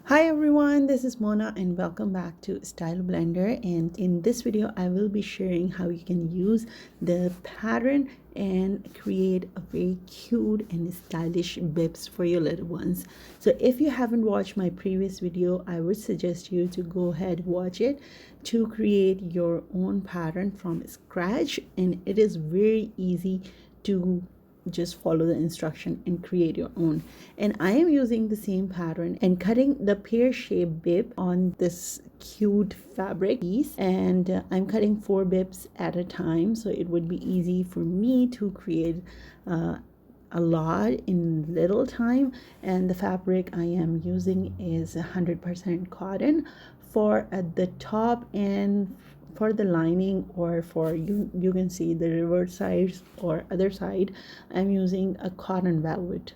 Hi everyone, this is Mona and welcome back to Style Blender. And in this video I will be sharing how you can use the pattern and create a very cute and stylish bibs for your little ones. So if you haven't watched my previous video, I would suggest you to go ahead watch it to create your own pattern from scratch, and it is very easy to just follow the instruction and create your own. And I am using the same pattern and cutting the pear-shaped bib on this cute fabric piece, and I'm cutting 4 bibs at a time, so it would be easy for me to create a lot in little time. And the fabric I am using is 100% cotton for at the top, and for the lining, or for you can see the reverse side or other side, I'm using a cotton velvet.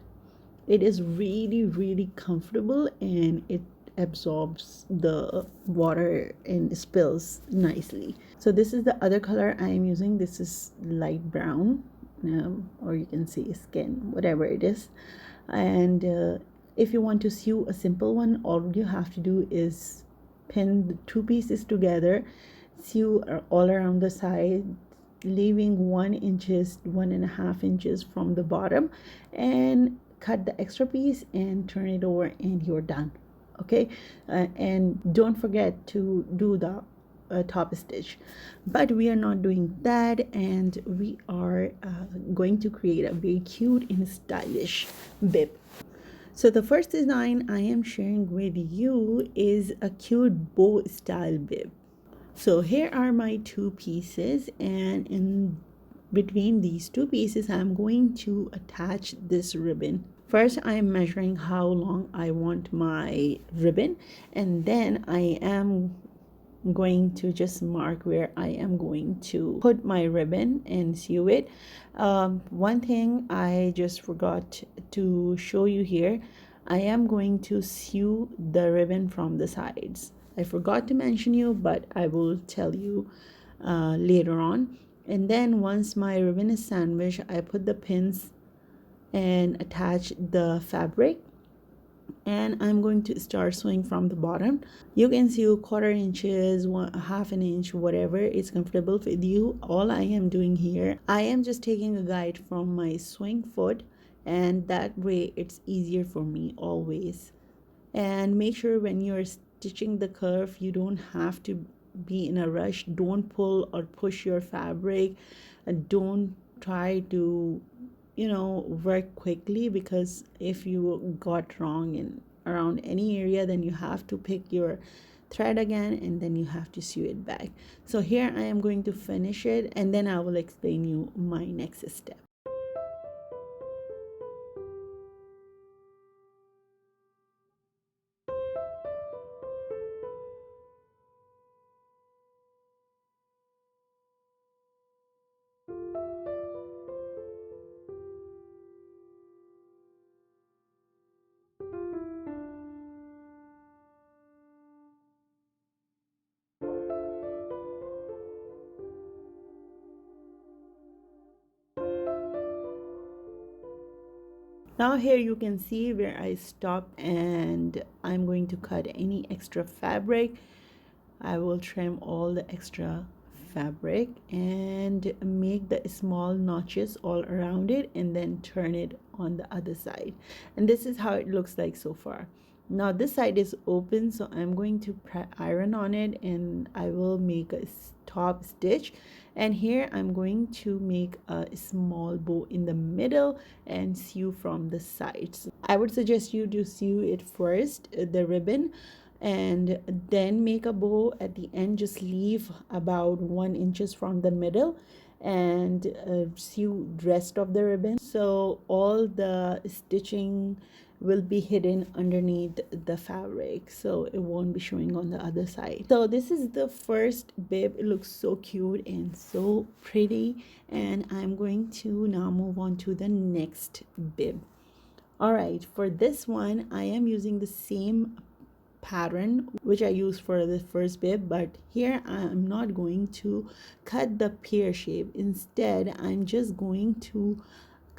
It is really comfortable and it absorbs the water and spills nicely. So this is the other color I am using. This is light brown, or you can see skin, whatever it is. And if you want to sew a simple one, all you have to do is pin the 2 pieces together, sew all around the side, leaving 1.5 inches from the bottom, and cut the extra piece and turn it over and you're done. Okay, and don't forget to do the top stitch. But we are not doing that, and we are going to create a very cute and stylish bib. So the first design I am sharing with you is a cute bow style bib. So here are my 2 pieces, and in between these 2 pieces I'm going to attach this ribbon. First I am measuring how long I want my ribbon, and then I am going to just mark where I am going to put my ribbon and sew it. One thing I just forgot to show you here, I am going to sew the ribbon from the sides. I forgot to mention you, but I will tell you later on. And then once my ribbon is sandwiched, I put the pins and attach the fabric, and I'm going to start sewing from the bottom. You can sew 1/4 inches, half an inch, whatever is comfortable with you. All I am doing here, I am just taking a guide from my sewing foot, and that way it's easier for me always. And make sure when you're stitching the curve, you don't have to be in a rush. Don't pull or push your fabric, and don't try to work quickly, because if you got wrong in around any area, then you have to pick your thread again and then you have to sew it back. So here I am going to finish it, and then I will explain you my next step. Now here you can see where I stopped, and I'm going to cut any extra fabric. I will trim all the extra fabric and make the small notches all around it, and then turn it on the other side. And this is how it looks like so far. Now this side is open, so I'm going to iron on it, and I will make a top stitch. And here I'm going to make a small bow in the middle and sew from the sides. I would suggest you to sew it first, the ribbon, and then make a bow at the end. Just leave about 1 inches from the middle and sew rest of the ribbon, so all the stitching will be hidden underneath the fabric, so it won't be showing on the other side. So this is the first bib. It looks so cute and so pretty, and I'm going to now move on to the next bib. All right, for this one I am using the same pattern which I used for the first bib, but here I'm not going to cut the pear shape. Instead, I'm just going to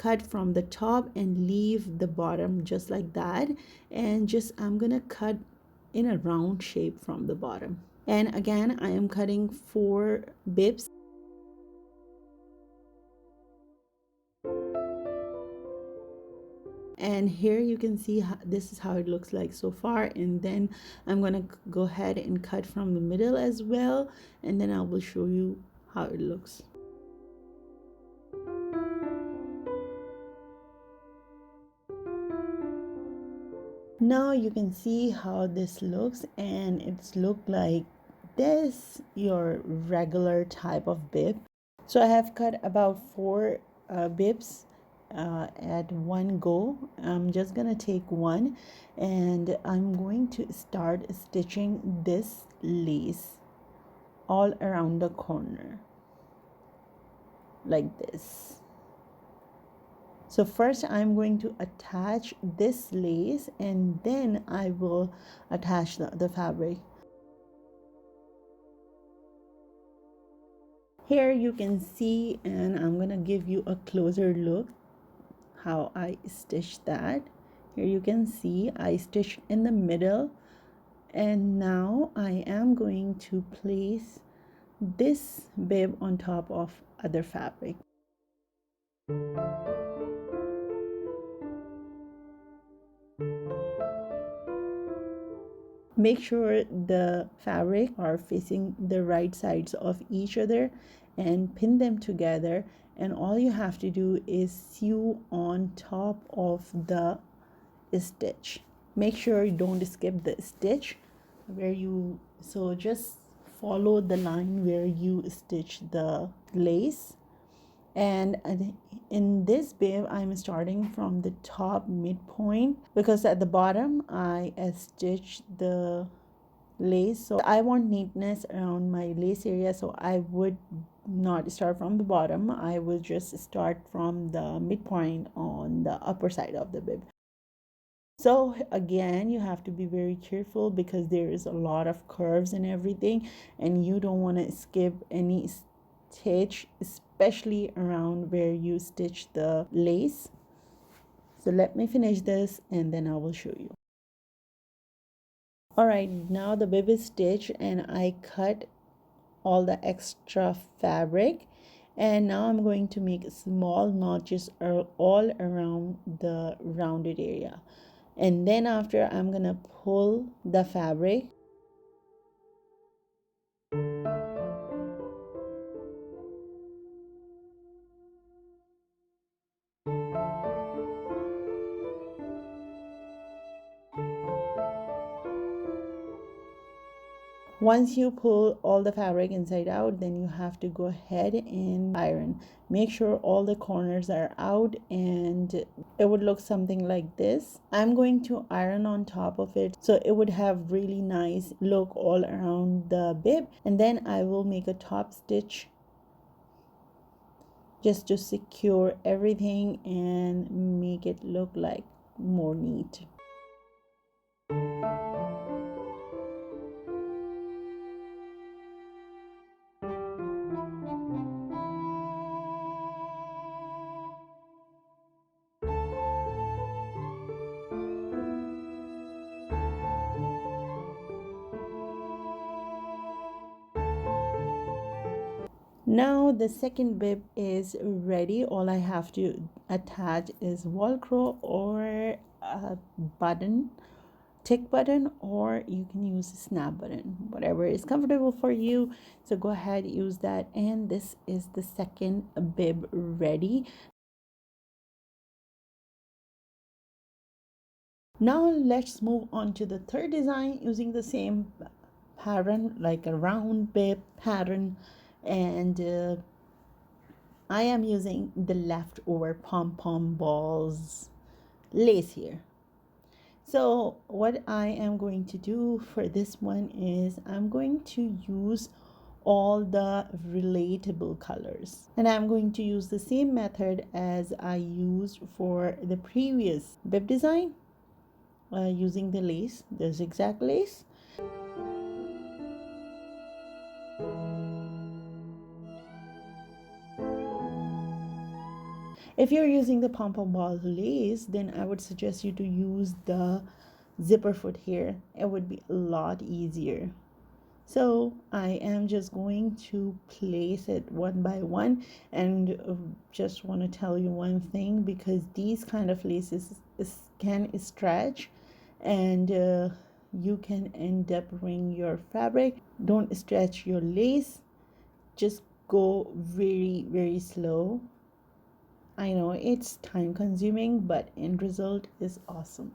cut from the top and leave the bottom just like that, and just I'm gonna cut in a round shape from the bottom. And again, I am cutting 4 bibs. And here you can see how, this is how it looks like so far. And then I'm going to go ahead and cut from the middle as well, and then I will show you how it looks. Now you can see how this looks, and it's looked like this, your regular type of bib. So I have cut about 4 bibs at one go. I'm just gonna take one, and I'm going to start stitching this lace all around the corner like this. So first I'm going to attach this lace, and then I will attach the fabric. Here you can see, and I'm gonna give you a closer look how I stitched that. Here you can see I stitched in the middle, and now I am going to place this bib on top of other fabric. Make sure the fabric are facing the right sides of each other and pin them together, and all you have to do is sew on top of the stitch. Make sure you don't skip the stitch where you, so just follow the line where you stitch the lace. And in this bib I'm starting from the top midpoint, because at the bottom I stitched the lace, so I want neatness around my lace area, so I would not start from the bottom. I will just start from the midpoint on the upper side of the bib. So again, you have to be very careful because there is a lot of curves and everything, and you don't want to skip any stitch, especially around where you stitch the lace. So let me finish this and then I will show you. All right, now the bib is stitched and I cut all the extra fabric, and now I'm going to make small notches all around the rounded area. And then after, I'm gonna pull the fabric. Once you pull all the fabric inside out, then you have to go ahead and iron. Make sure all the corners are out, and it would look something like this. I'm going to iron on top of it so it would have really nice look all around the bib, and then I will make a top stitch just to secure everything and make it look like more neat. Now the second bib is ready. All I have to attach is velcro or a button, tick button, or you can use a snap button, whatever is comfortable for you. So go ahead, use that. And this is the second bib ready. Now let's move on to the third design using the same pattern, like a round bib pattern, and I am using the leftover pom-pom balls lace here. So what I am going to do for this one is I'm going to use all the relatable colors, and I'm going to use the same method as I used for the previous bib design, using the lace, the zigzag lace. If you're using the pom-pom ball lace, then I would suggest you to use the zipper foot here, it would be a lot easier. So I am just going to place it one by one, and just want to tell you one thing, because these kind of laces can stretch, and you can end up ruining your fabric. Don't stretch your lace, just go very, very slow. I know it's time consuming, but end result is awesome.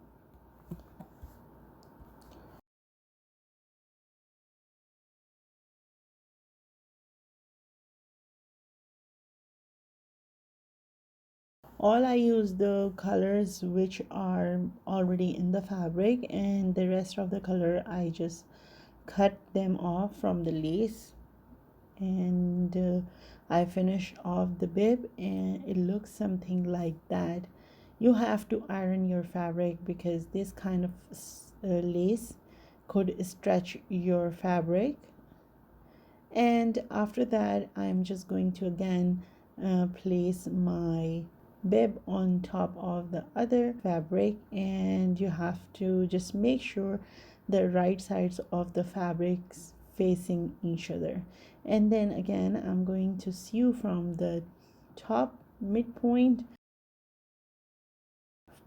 All I use the colors which are already in the fabric, and the rest of the color I just cut them off from the lace, and I finish off the bib, and it looks something like that. You have to iron your fabric, because this kind of lace could stretch your fabric. And after that, I'm just going to again place my bib on top of the other fabric, and you have to just make sure the right sides of the fabrics facing each other. And then again, I'm going to sew from the top midpoint.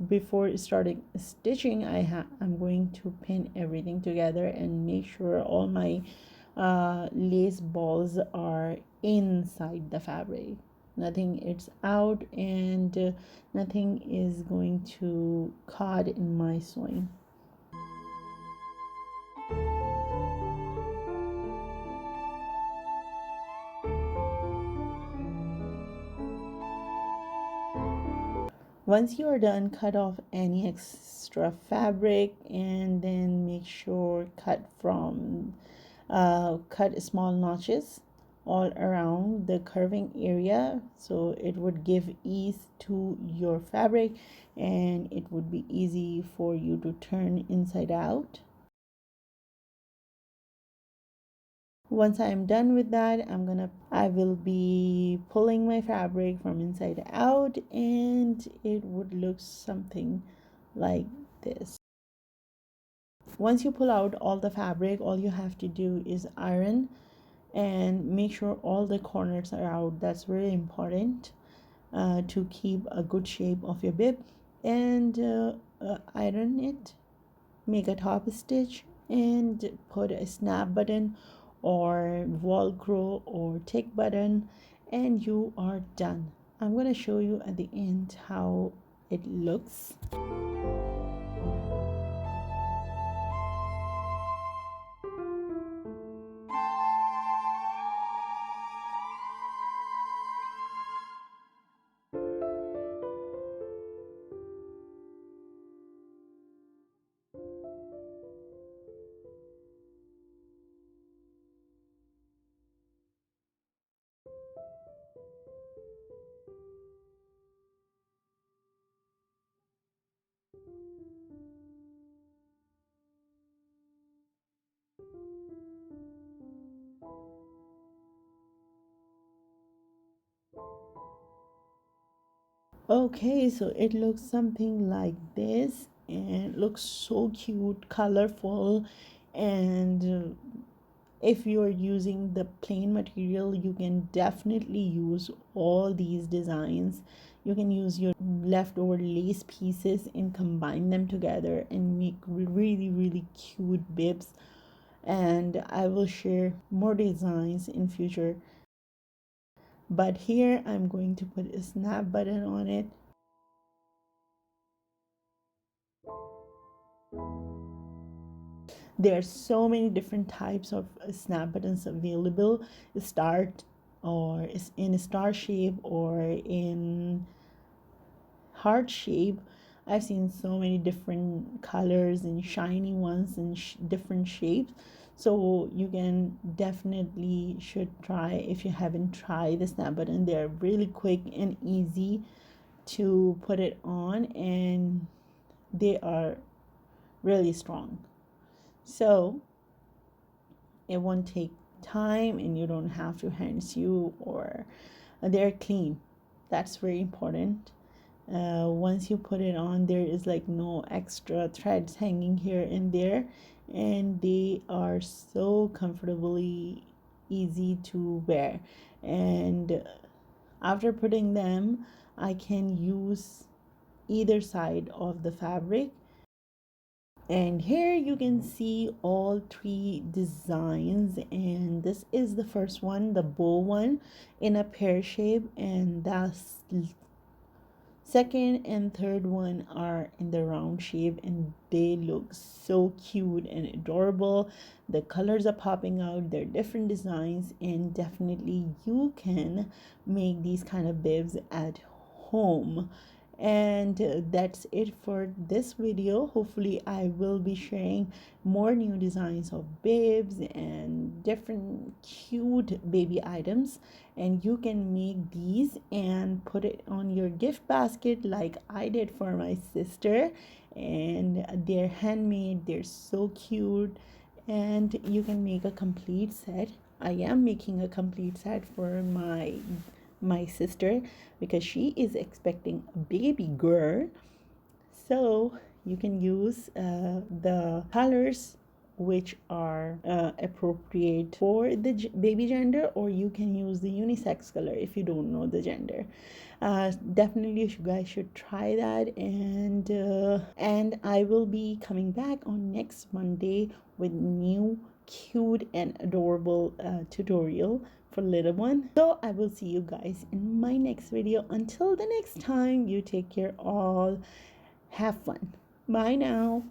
Before starting stitching, I'm going to pin everything together and make sure all my lace balls are inside the fabric, nothing is out, and nothing is going to caught in my sewing. Once you are done, cut off any extra fabric, and then make sure cut small notches all around the curving area, so it would give ease to your fabric, and it would be easy for you to turn inside out. Once I'm done with that, I will be pulling my fabric from inside out, and it would look something like this. Once you pull out all the fabric, all you have to do is iron, and make sure all the corners are out. That's very important to keep a good shape of your bib. And iron it, make a top stitch, and put a snap button or velcro or tick button, and you are done. I'm going to show you at the end how it looks. Okay, so it looks something like this, and it looks so cute, colorful, and if you are using the plain material, you can definitely use all these designs. You can use your leftover lace pieces and combine them together and make really, really cute bibs. And I will share more designs in future, but here I'm going to put a snap button on it. There are so many different types of snap buttons available. Start or is in a star shape or in heart shape. I've seen so many different colors and shiny ones and different shapes. So you can definitely should try if you haven't tried the snap button. They're really quick and easy to put it on, and they are really strong. So it won't take time, and you don't have to hand sew, or they're clean. That's very important. Once you put it on, there is like no extra threads hanging here and there, and they are so comfortably easy to wear. And after putting them, I can use either side of the fabric. And here you can see all three designs, and this is the first one, the bow one, in a pear shape, and that's second and third one are in the round shape, and they look so cute and adorable. The colors are popping out, they're different designs, and definitely you can make these kind of bibs at home. And that's it for this video. Hopefully I will be sharing more new designs of bibs and different cute baby items, and you can make these and put it on your gift basket like I did for my sister. And they're handmade, they're so cute, and you can make a complete set. I am making a complete set for my sister because she is expecting a baby girl. So you can use the colors which are appropriate for the baby gender, or you can use the unisex color if you don't know the gender. Definitely you guys should try that. And I will be coming back on next Monday with new cute and adorable tutorial for little one. So I will see you guys in my next video. Until the next time, you take care all. Have fun. Bye now.